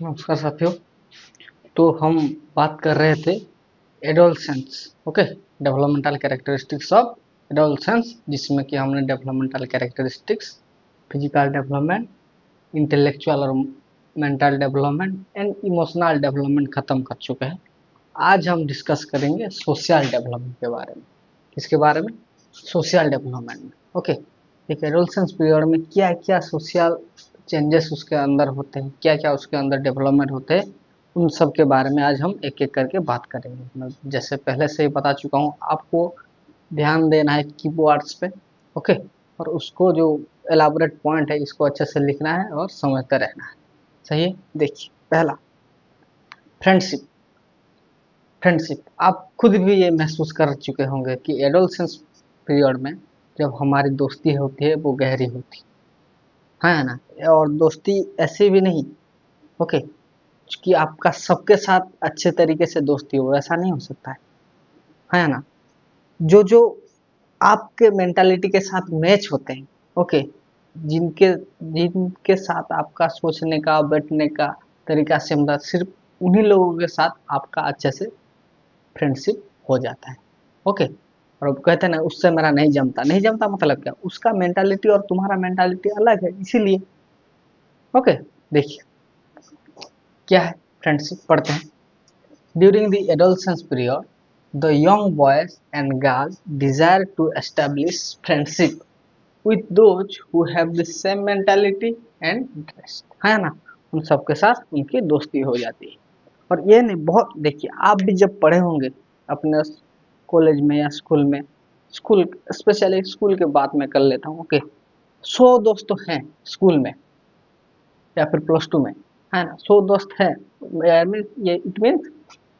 नमस्कार साथियों। तो हम बात कर रहे थे adolescence. Okay, developmental characteristics of adolescence, जिसमें कि हमने developmental characteristics, physical development, intellectual और mental development and emotional development खत्म कर चुके हैं। आज हम डिस्कस करेंगे सोशल डेवलपमेंट के बारे में। किसके बारे में? सोशल डेवलपमेंट में। ओके, एक एडोलसेंस पीरियड में क्या क्या सोशल चेंजेस उसके अंदर होते हैं, क्या क्या उसके अंदर डेवलपमेंट होते हैं, उन सब के बारे में आज हम एक एक करके बात करेंगे। मैं जैसे पहले से ही बता चुका हूँ, आपको ध्यान देना है कीवर्ड्स पे। ओके, और उसको जो एलाबोरेट पॉइंट है इसको अच्छे से लिखना है और समझते रहना है। सही है? देखिए, पहला फ्रेंडशिप। फ्रेंडशिप, आप खुद भी ये महसूस कर चुके होंगे कि एडोलसेंस पीरियड में जब हमारी दोस्ती होती है वो गहरी होती है ना। और दोस्ती ऐसे भी नहीं, ओके, कि आपका सबके साथ अच्छे तरीके से दोस्ती हो, ऐसा नहीं हो सकता है ना। जो जो आपके मेंटालिटी के साथ मैच होते हैं, ओके, जिनके जिनके साथ आपका सोचने का बैठने का तरीका से मतलब सिर्फ उन्हीं लोगों के साथ आपका अच्छे से फ्रेंडशिप हो जाता है। ओके, और अब कहते हैं ना, उससे मेरा नहीं जमता। नहीं जमता मतलब क्या? उसका मेंटालिटी और तुम्हारा मेंटालिटी अलग है, इसीलिए। ओके, देखिए क्या है फ्रेंडशिप, पढ़ते हैं। During the adolescence period, the young boys and girls desire to establish friendship with those who have the same mentality and interest, है ना। उन सबके साथ उनकी दोस्ती हो जाती है। और ये नहीं, बहुत देखिए, आप भी जब पढ़े होंगे अपने कॉलेज में या स्कूल में, स्कूल स्पेशली स्कूल के बात में कर लेता हूँ। ओके, 100 दोस्त तो हैं स्कूल में या फिर +2 में, है ना। 100 दोस्त हैं, ये it means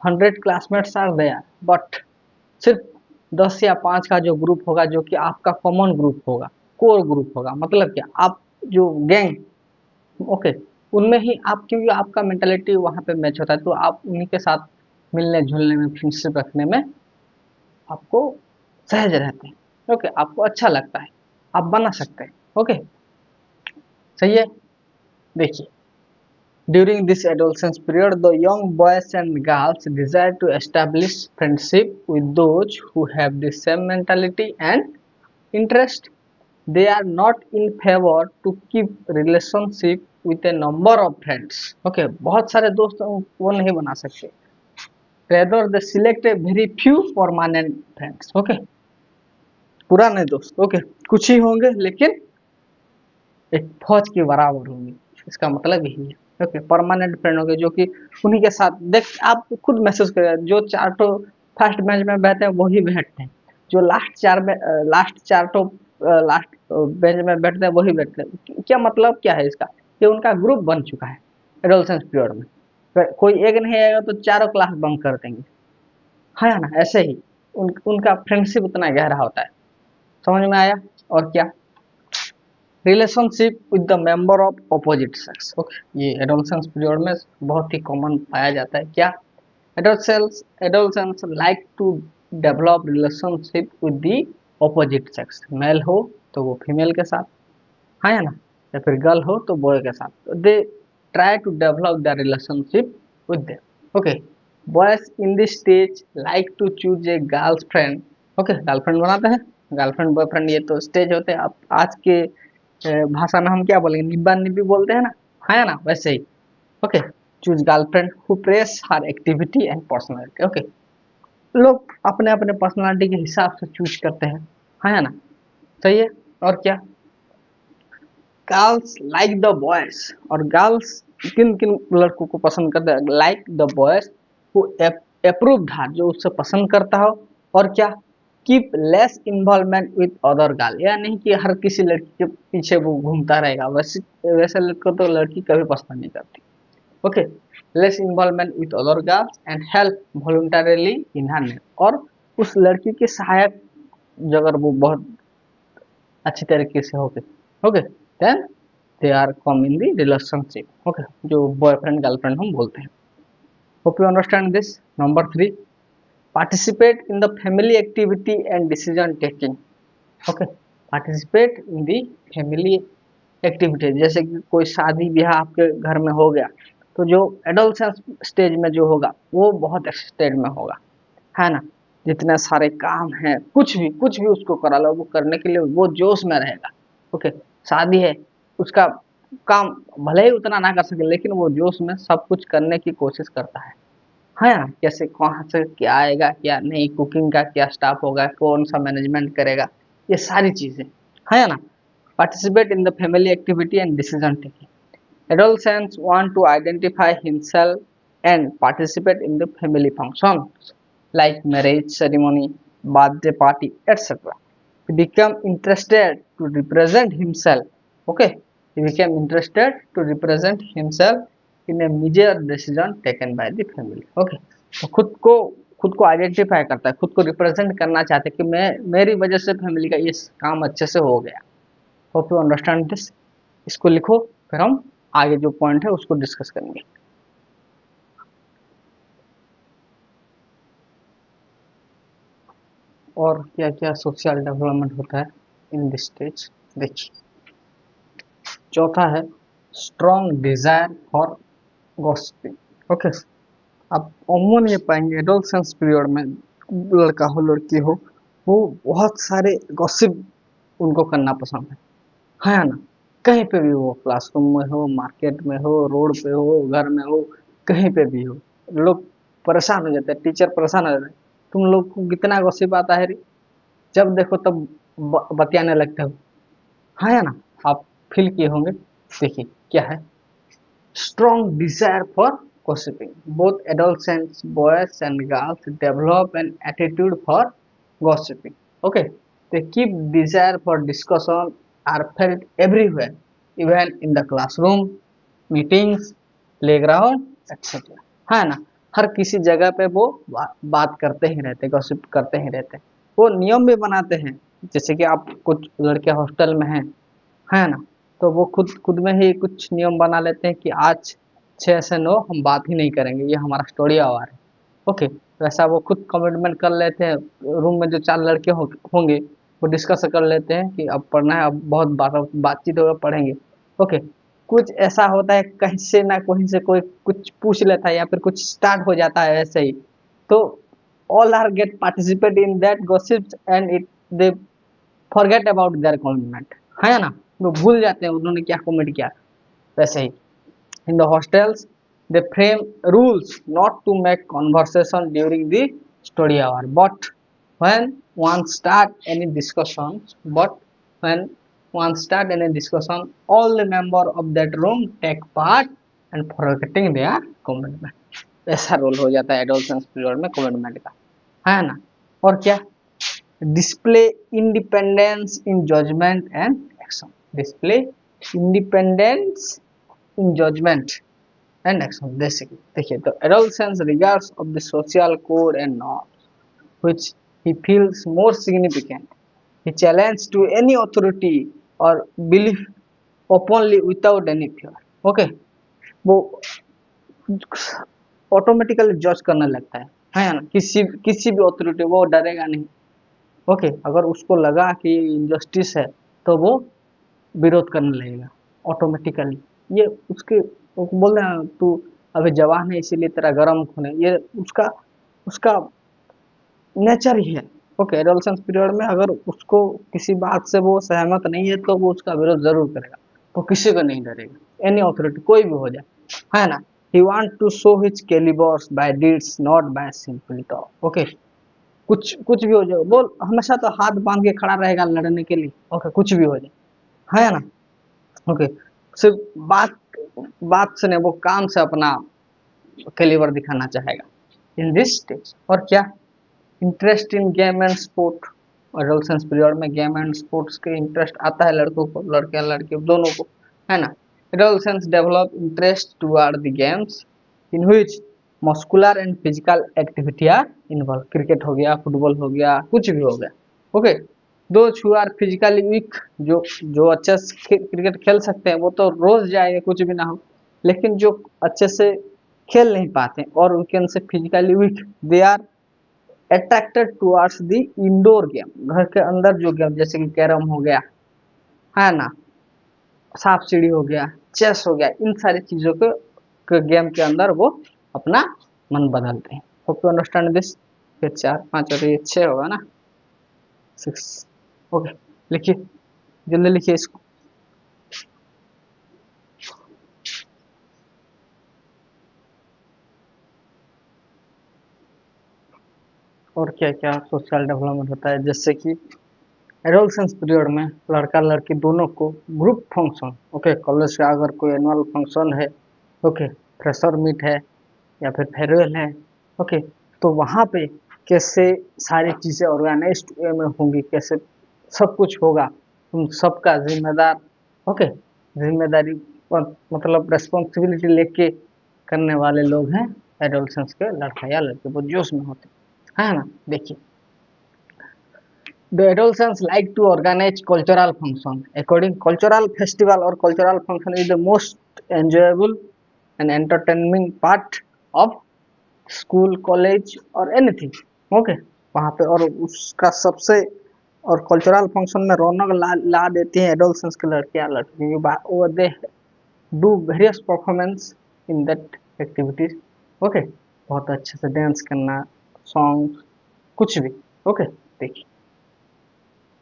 100 classmates are there, but सिर्फ 10 या 5 का जो ग्रुप होगा, जो कि आपका कॉमन ग्रुप होगा, कोर ग्रुप होगा। मतलब क्या, आप जो गैंग, ओके, उनमें ही आप, क्योंकि आपका मेंटालिटी वहाँ पे मैच होता है, तो आप उन्हीं के साथ मिलने जुलने में, फ्रेंडशिप रखने में आपको सहज रहते हैं। ओके, आपको अच्छा लगता है, आप बना सकते हैं। ओके, सही है। देखिए, during this adolescence period, the young boys and girls desire to establish friendship with those who have the same mentality and interest. They are not in favor to keep relationship with a number of friends. Okay, बहुत सारे दोस्त वो नहीं बना सकते। Rather, they select a very few permanent friends. Okay, पुराने दोस्त, okay, कुछ ही होंगे लेकिन एक फौज के बराबर होंगे, इसका मतलब यही है। ओके, परमानेंट फ्रेंड होंगे जो कि उन्हीं के साथ, देख आप खुद महसूस करें, जो 4 ठो फर्स्ट बेंच में बैठते हैं वही बैठते हैं, जो लास्ट 4 ठो लास्ट बेंच में बैठते हैं वही बैठते हैं। क्या मतलब क्या है इसका? ये उनका ग्रुप बन चुका है एडोलसेंस पीरियड में। कोई एक नहीं आएगा तो चारों क्लास बंक कर देंगे, है ना। ऐसे ही उनका फ्रेंडशिप उतना गहरा होता है। समझ में आया? और क्या? Relationship with the member of opposite sex. Okay, ये एडोलसेंस पीरियड में बहुत ही कॉमन पाया जाता है। क्या? Adolescence like to develop relationship with the opposite sex. Male हो तो वो फीमेल के साथ, है ना, या फिर गर्ल हो तो बॉय के साथ। They try to develop the relationship with them. Okay, boys in this stage like to choose a girls friend. Okay, girlfriend बनाते हैं, गर्लफ्रेंड बॉयफ्रेंड ये तो स्टेज होते हैं। आप आज के भाषा में हम क्या बोलेंगे, निब्बा निब्बी बोलते हैं ना, है ना, वैसे ही। Okay, choose girlfriend who press her activity and personality. Okay, लोग अपने अपने पर्सनालिटी के हिसाब से चूज करते हैं, है ना। सही है। और क्या? गर्ल्स लाइक द बॉयज, और गर्ल्स किन किन लड़कों को पसंद करते हैं? Like the boys who approved her, जो उससे पसंद करता हो। और क्या? Keep less involvement with other girl, या नहीं कि हर किसी लड़की के पीछे वो घूमता रहेगा। वैसे वैसे लड़को तो लड़की कभी पसंद नहीं करती। Okay, less involvement with other girls and help voluntarily in her need, और उस लड़की के सहायक अगर वो बहुत अच्छी तरीके से होके, okay, then they are come in the relationship. Okay, जो बॉयफ्रेंड गर्लफ्रेंड हम बोलते हैं। Hope you understand this. Number 3, participate in the family activity and decision taking. Okay, participate in the family activity, जैसे कि कोई शादी ब्याह आपके घर में हो गया, तो जो एडोलसेंस स्टेज में जो होगा वो बहुत एक्साइटेड में होगा, है ना। जितने सारे काम हैं, कुछ भी उसको करा लो, वो करने के लिए वो जोश में रहेगा। ओके, शादी है, उसका काम भले ही उतना ना कर सके लेकिन वो जोश में सब कुछ करने की कोशिश करता है ना। कैसे कहाँ से क्या आएगा क्या नहीं, कुकिंग का क्या स्टाफ होगा, कौन सा मैनेजमेंट करेगा, ये सारी चीजें, है ना। Participate in the family activity and decision taking. Adolescents want to identify himself and participate in the family functions like marriage ceremony, birthday party, etc. He become interested to represent himself. Okay, he became interested to represent himself in a major decision taken by the family. Okay, तो खुद को identify करता है, खुद को represent करना चाहते हैं कि मैं, मेरी वजह से फैमिली का ये काम अच्छे से हो गया। Hope you understand this. इसको लिखो, फिर हम आगे जो पॉइंट है उसको डिस्कस करेंगे। और क्या क्या सोशल डेवलपमेंट होता है इन दिस स्टेज, देखिए। चौथा है strong desire for gossiping. Okay, आप अमूमन ये पाएंगे एडोलसेंस पीरियड में, लड़का हो लड़की हो, वो बहुत सारे गॉसिप उनको करना पसंद है ना। कहीं पे भी हो, क्लासरूम में हो, मार्केट में हो, रोड पे हो, घर में हो, कहीं पे भी हो, लोग परेशान हो जाते हैं, टीचर परेशान हो जाते हैं, तुम लोग को कितना गॉसिप आता है रे, जब देखो तब बतियाने लगते हो, है ना। आप फील किए होंगे। देखिए क्या है, strong desire for gossiping. Both adolescents, boys and girls, develop an attitude for gossiping. Okay, they keep desire for discussion are felt everywhere, even in the classroom, meetings, playground, etc. है ना, हर किसी जगह पे वो बात करते ही रहते, गॉसिप करते ही रहते। वो नियम भी बनाते हैं, जैसे कि आप कुछ लड़के हॉस्टल में हैं, है ना, तो वो खुद खुद में ही कुछ नियम बना लेते हैं कि आज 6 से 9 हम बात ही नहीं करेंगे, ये हमारा स्टडी आवर है। ओके, वैसा वो खुद कमिटमेंट कर लेते हैं। रूम में जो 4 लड़के होंगे वो डिस्कस कर लेते हैं कि अब पढ़ना है, अब बहुत बातचीत होगा, पढ़ेंगे। ओके, कुछ ऐसा होता है कहीं से ना कहीं से कोई कुछ पूछ लेता है या फिर कुछ स्टार्ट हो जाता है ऐसे ही, तो all are get participate in that gossips and it they forget about their commitment, है ना। वो भूल जाते हैं उन्होंने क्या कमेंट किया। वैसे ही in the hostels they frame rules not to make conversation during the study hour, but when one start any discussion but when one start any discussion, all the member of that room take part and forgetting their commitment। ऐसा role हो जाता है adolescence period में commitment का, है ना। और क्या, display independence in judgment and action, display independence in judgment and action। basically देखिए, तो adolescence regards of the social code and norms which he feels more significant, he challenge to any authority or belief openly without any fear। okay, वो automatically जज करने लगता है ना, किसी भी ऑथोरिटी, वो डरेगा नहीं। ओके, अगर उसको लगा कि इनजस्टिस है तो वो विरोध करने लगेगा ऑटोमेटिकली। ये उसके, वो बोल रहे हैं तू अभी जवान है इसीलिए तेरा गर्म खून है, ये उसका उसका नेचर ही है। ओके, एडोलसेंस पीरियड में अगर उसको किसी बात से वो सहमत नहीं है तो वो उसका विरोध जरूर करेगा, वो किसी को नहीं डरेगा, एनी ऑथोरिटी कोई भी हो जाए, है ना। He want to show his calibers by deeds not by simple talk. Okay, कुछ कुछ भी हो जाए, वो हमेशा तो हाथ बांध के खड़ा रहेगा लड़ने के लिए। ओके, कुछ भी हो जाए, है ना। ओके, सिर्फ बात बात से नहीं, वो काम से अपना कैलिबर दिखाना चाहेगा इन दिस स्टेज। और क्या, interest in game and sport. Adolescence period में गेम एंड स्पोर्ट्स के इंटरेस्ट आता है लड़कों को, लड़के लड़के दोनों को, है ना। Adolescence develop interest toward the games in which muscular and physical activity are involve. Cricket हो गया, फुटबॉल हो गया, कुछ भी हो गया। Okay, those who are physically weak, जो जो अच्छे से क्रिकेट खेल सकते हैं वो तो रोज जाएंगे कुछ भी ना हो, लेकिन जो अच्छे से खेल नहीं पाते और उनके अंदर से physically weak, they are attracted towards the indoor game. घर के अंदर जो गेम जैसे कि कैरम हो गया, है ना, सांप सीढ़ी हो गया, चेस हो गया, इन सारी चीजों को गेम के अंदर वो अपना मन बदलते हैं। Hope you understand this. फिर 4 5 और ये 6 होगा ना, 6। ओके, लिखिए, जल्दी लिखिए इसको। और क्या क्या सोशल डेवलपमेंट होता है, जैसे कि एडोलसेंस पीरियड में लड़का लड़की दोनों को ग्रुप फंक्शन, ओके, कॉलेज का अगर कोई एनुअल फंक्शन है, ओके, फ्रेशर मीट है या फिर फेयरवेल है, ओके, तो वहाँ पे कैसे सारी चीज़ें ऑर्गेनाइज्ड वे में होंगी, कैसे सब कुछ होगा, उन सबका जिम्मेदार, ओके, जिम्मेदारी मतलब रेस्पॉन्सिबिलिटी लेके करने वाले लोग हैं एडोलसेंस के लड़का या लड़के, वो जोश में होते हैं, है ना। देखिए, the adolescents like to organize cultural function. According cultural festival or cultural function is the most enjoyable and entertaining part of school college और एनीथिंग, ओके, वहाँ पे, और उसका सबसे, और कल्चरल फंक्शन में रौनक ला देती हैं एडोलसेंस के लड़के या लड़की, वो they do various performance in that activities, okay, बहुत अच्छे से डांस करना, सॉन्ग, कुछ भी, ओके। देखिए,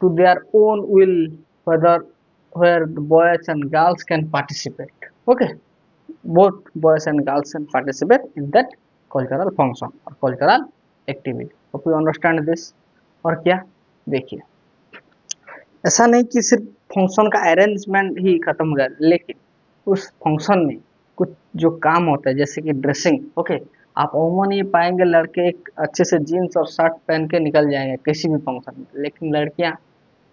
to their own will, whether where the boys and girls can participate, okay, both boys and girls can participate in that cultural function or cultural activity। hope you understand this। और क्या, देखिए, ऐसा नहीं कि सिर्फ function का arrangement ही खत्म हो गया, लेकिन उस फंक्शन में कुछ जो काम होता है, जैसे कि ड्रेसिंग, ओके, आप अमूमन ये पाएंगे लड़के एक अच्छे से जीन्स और शर्ट पहन के निकल जाएंगे किसी भी फंक्शन में, लेकिन लड़कियां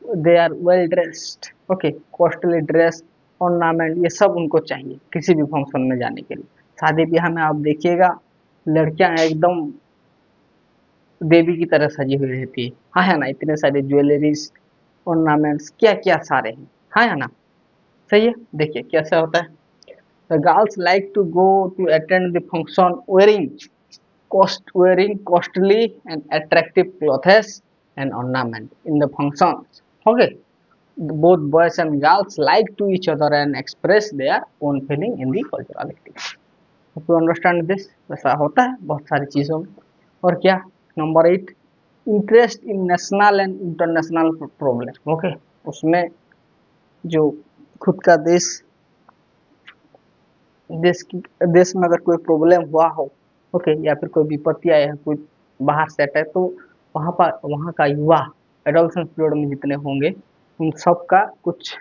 they are well dressed, okay, costly dress, ornament, ये सब उनको चाहिए किसी भी फंक्शन में जाने के लिए। शादी ब्याह में आप देखिएगा लड़कियां एकदम देवी की तरह सजी हुई रहती है, हाँ है ना, इतने सारे ज्वेलरीज, ऑर्नामेंट्स, क्या क्या सारे हैं, हाँ है ना, सही है। देखिए कैसा होता है, the girls like to go to attend the function wearing costly and attractive clothes and ornament in the functions, okay, both boys and girls like to each other and express their own feeling in the cultural activity। hope you understand this। वैसा होता है बहुत सारी चीज़ों में। और क्या, number 8, interest in national and international problem, okay, उसमें जो खुद का देश में अगर कोई प्रॉब्लम हुआ हो, ओके, या फिर कोई विपत्ति आया है, कोई बाहर से अटैक, तो वहाँ का युवा एडोलसेंस पीरियड में जितने होंगे उन सब का कुछ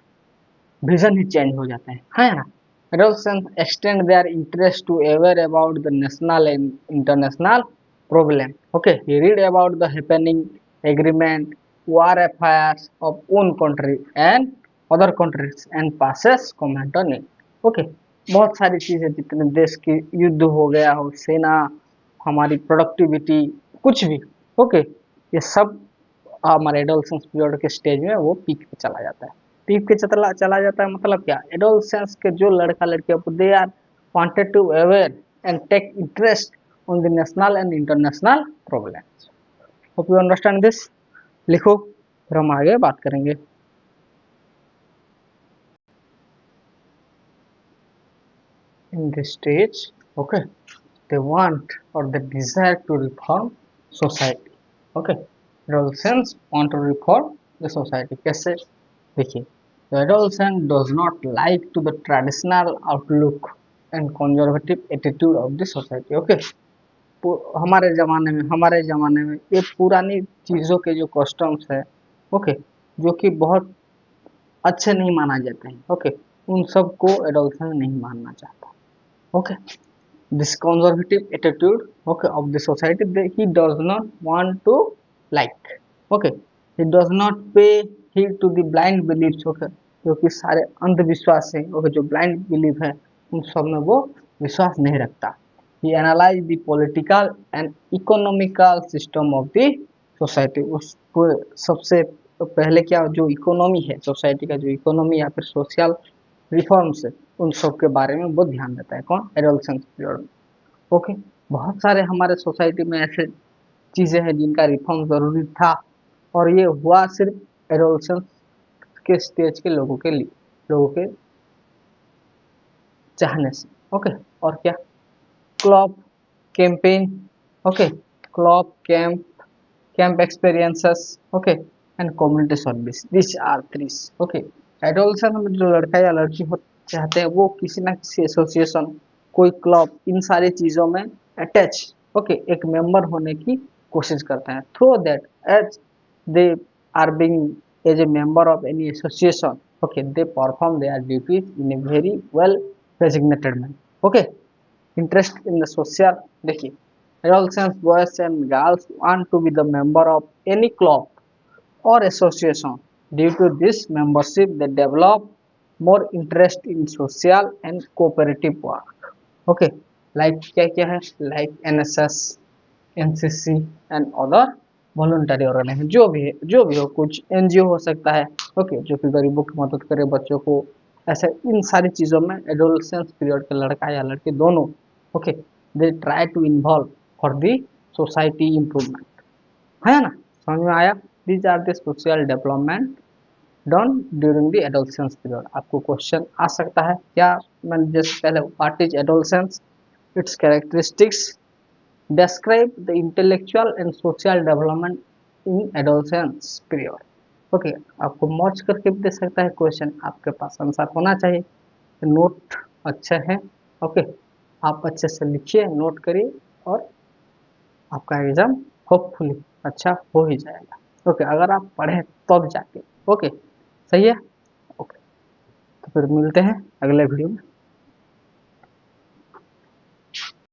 विजन ही चेंज हो जाता है ना। Adolescents extend their interest to aware about the national and international problem. Okay, he read about the happening agreement, war affairs of own country and other countries and passes comment on it. Okay, बहुत सारी चीजें, जितने देश की युद्ध हो गया हो, सेना, हमारी प्रोडक्टिविटी, कुछ भी, ओके, ये सब हमारे एडोलसेंस पीरियड के स्टेज में वो पीक पे चला जाता है। पीक पे चला जाता है मतलब क्या, एडोलसेंस के जो लड़का लड़कियां they are wanted to aware and take interest on the national and international problems. Hope you understand this. लिखो, फिर हम आगे बात करेंगे। In this stage, okay, they want or they desire to reform society, okay, adolescents want to reform the society। कैसे, देखिए, the adolescent does not like to the traditional outlook and conservative attitude of the society, okay, हमारे जमाने में ये पुरानी चीज़ों के जो कस्टम्स है, ओके, जो कि बहुत अच्छे नहीं माना जाते हैं, ओके, उन सब को एडोलसेंट नहीं मानना चाहता, okay. This conservative attitude, okay, of the society that he does not want to like, okay, he does not pay heed to the blind beliefs, okay, जो कि सारे अंधविश्वास है, okay, जो blind belief है उन सब में वो विश्वास नहीं रखता। he analyze the political and economical system of the society। उसको सबसे पहले क्या, जो इकोनॉमी है सोसाइटी का, जो इकोनॉमी या फिर सोशल रिफॉर्म्स है, उन सब के बारे में वो ध्यान देता है, कौन, एडोलसेंस पीरियड में, ओके। बहुत सारे हमारे सोसाइटी में ऐसे चीज़ें हैं जिनका रिफॉर्म ज़रूरी था, और ये हुआ सिर्फ एडोलसेंस के स्टेज के लोगों के लिए, लोगों के चाहने से, ओके। और क्या, club campaign, okay, club camp experiences, okay, and community service, this are three, okay. Adolescence में जो लड़का या लड़की हो चाहते हैं वो किसी ना किसी एसोसिएशन, कोई क्लब, इन सारी चीजों में अटैच, ओके, एक मेंबर होने की कोशिश करते हैं, through that as they are being as a member of any association, okay, they perform their duties in a very well designated manner, okay। Interest in the social, देखिए, adolescents, boys and girls want to be the member of any club or association. Due to this membership they develop more interest in social and cooperative work, okay। like क्या क्या है, like NSS, NCC and other voluntary organization, जो भी हो, कुछ NGO हो सकता है, ओके, जो कि गरीबों की मदद करे, बच्चों को, ऐसे इन सारी चीज़ों में एडोलसेंस पीरियड के लड़का या लड़की दोनों, okay, they try to involve for the society improvement, है ना, समझ में आया। These are the social development done during the adolescence period. आपको क्वेश्चन आ सकता है क्या, मैंने जैसे पहले, what is adolescence, its characteristics, describe the intellectual and social development in adolescence period, ओके। आपको मर्ज करके भी दे सकता है क्वेश्चन, आपके पास आंसर होना चाहिए, नोट अच्छे हैं, ओके, आप अच्छे से लिखिए, नोट करिए, और आपका एग्जाम होपफुली अच्छा हो ही जाएगा, ओके, अगर आप पढ़ें तब जाके, ओके, सही है, ओके। तो फिर मिलते हैं अगले वीडियो में।